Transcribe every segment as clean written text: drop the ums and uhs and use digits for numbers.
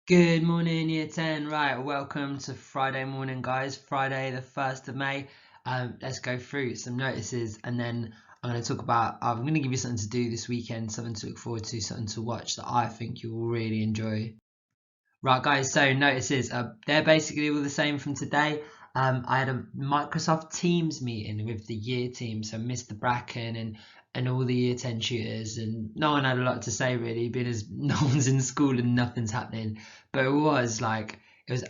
Good morning, Year 10. Right, welcome to Friday morning, guys. Friday, the 1st of May. Let's go through some notices and then I'm going to talk about. I'm going to give you something to do this weekend, something to look forward to, something to watch that I think you will really enjoy. Right, guys, so notices, they're basically all the same from today. I had a Microsoft Teams meeting with the year team, so Mr. Bracken and all the year 10 tutors, and no one had a lot to say really, being as no one's in school and nothing's happening. But it was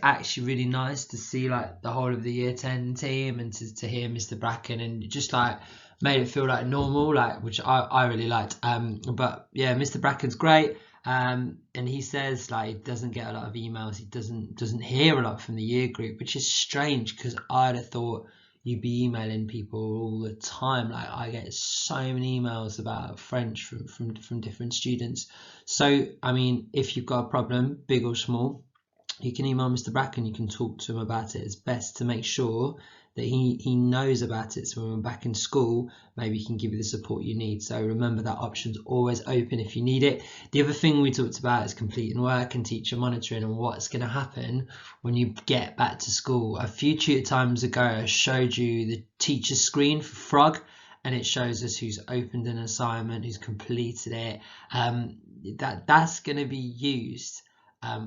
actually really nice to see like the whole of the year 10 team and to hear Mr. Bracken and just like made it feel like normal, like which I really liked. But yeah, Mr. Bracken's great. And he says like he doesn't get a lot of emails. He doesn't hear a lot from the year group, which is strange because I'd have thought you'd be emailing people all the time. Like I get so many emails about French from different students. So I mean, if you've got a problem, big or small, you can email Mr. Bracken. You can talk to him about it. It's best to make sure that he knows about it, so when we're back in school maybe he can give you the support you need. So remember that option's always open if you need it. The other thing we talked about is completing work and teacher monitoring and what's going to happen when you get back to school. A few tutor times ago I showed you the teacher screen for Frog, and it shows us who's opened an assignment, who's completed it. That's going to be used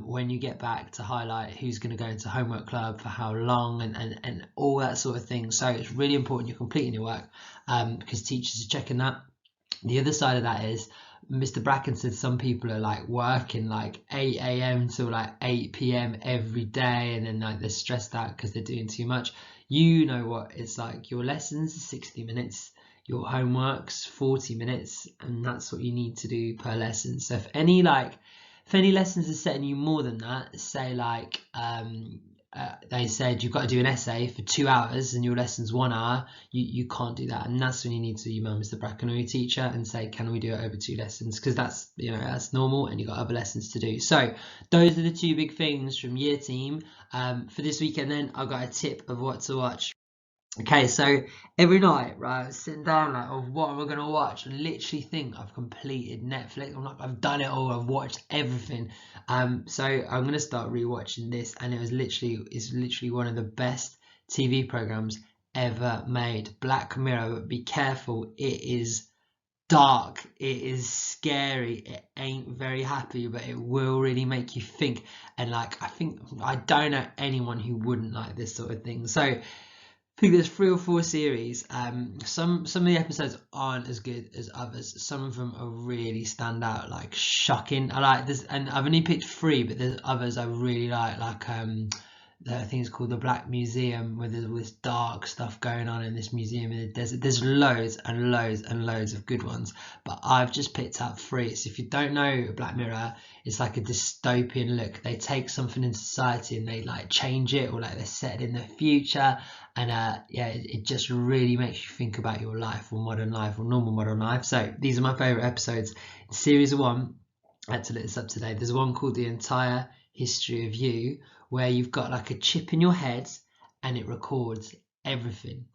when you get back to highlight who's going to go into homework club for how long and all that sort of thing. So it's really important you're completing your work because teachers are checking that. The other side of that is Mr. Bracken said some people are like working like 8 a.m. till like 8 p.m. every day, and then like they're stressed out because they're doing too much. You know what it's like. Your lessons are 60 minutes, your homework's 40 minutes, and that's what you need to do per lesson. So if any lessons are setting you more than that, say like they said you've got to do an essay for 2 hours and your lesson's 1 hour, you can't do that. And that's when you need to email Mr. Bracken or your teacher and say, can we do it over 2 lessons? Because that's normal and you've got other lessons to do. So those are the two big things from year team. For this weekend then, I've got a tip of what to watch. Okay, so every night, right, I was sitting down like, oh, what am I gonna watch? I literally think I've completed Netflix. I'm like, I've done it all. I've watched everything. So I'm gonna start rewatching this, and it's literally one of the best TV programs ever made. Black Mirror, but be careful, it is dark, it is scary, it ain't very happy, but it will really make you think. And like, I don't know anyone who wouldn't like this sort of thing. So I think there's 3 or 4 series. Some of the episodes aren't as good as others. Some of them are really stand out, like shocking. I like this, and I've only picked 3, but there's others I really like. I think it's called the Black Museum, where there's all this dark stuff going on in this museum in the desert. There's loads and loads and loads of good ones, but I've just picked up 3. So if you don't know Black Mirror, it's like a dystopian look. They take something in society and they like change it, or like they're set in the future, and yeah, it just really makes you think about your life or modern life or normal modern life. So these are my favorite episodes. Series 1, I had to look this up today. There's one called The Entire History of You, where you've got like a chip in your head and it records everything.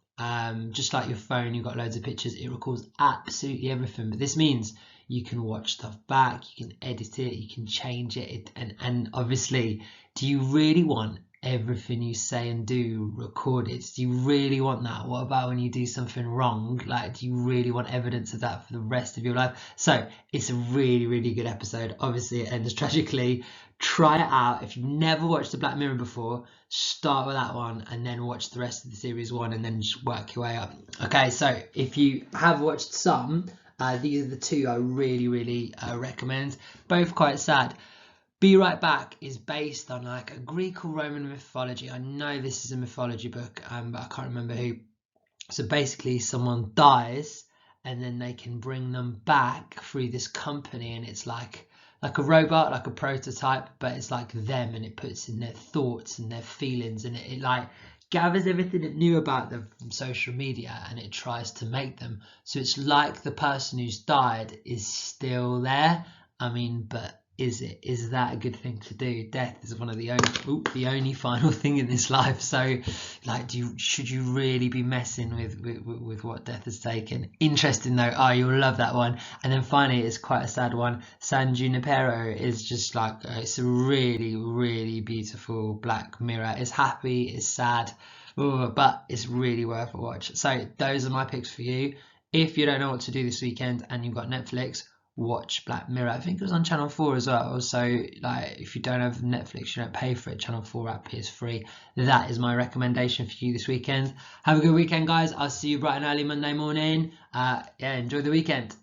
Just like your phone, you've got loads of pictures, it records absolutely everything. But this means you can watch stuff back, you can edit it, you can change it, and obviously, do you really want everything you say and do recorded? Do you really want that? What about when you do something wrong? Like, do you really want evidence of that for the rest of your life? So it's a really, really good episode. Obviously, it ends tragically. Try it out. If you've never watched the Black Mirror before, start with that one and then watch the rest of the series 1 and then just work your way up. Okay, so if you have watched some, these are the 2 I really, really recommend. Both quite sad. Be Right Back is based on like a Greek or Roman mythology. I know this is a mythology book, but I can't remember who. So basically, someone dies, and then they can bring them back through this company, and it's like a robot, like a prototype, but it's like them, and it puts in their thoughts and their feelings, and it like gathers everything it knew about them from social media, and it tries to make them. So it's like the person who's died is still there. I mean, but is it? Is that a good thing to do? Death is one of the only final thing in this life. So, like, should you really be messing with what death has taken? Interesting though. Oh, you'll love that one. And then finally, it's quite a sad one. San Junipero is just like it's a really, really beautiful Black Mirror. It's happy, it's sad, but it's really worth a watch. So those are my picks for you. If you don't know what to do this weekend and you've got Netflix, watch Black Mirror. I think it was on Channel 4 as well. So, like, if you don't have Netflix, you don't pay for it. Channel 4 app is free. That is my recommendation for you this weekend. Have a good weekend, guys. I'll see you bright and early Monday morning. Yeah, enjoy the weekend.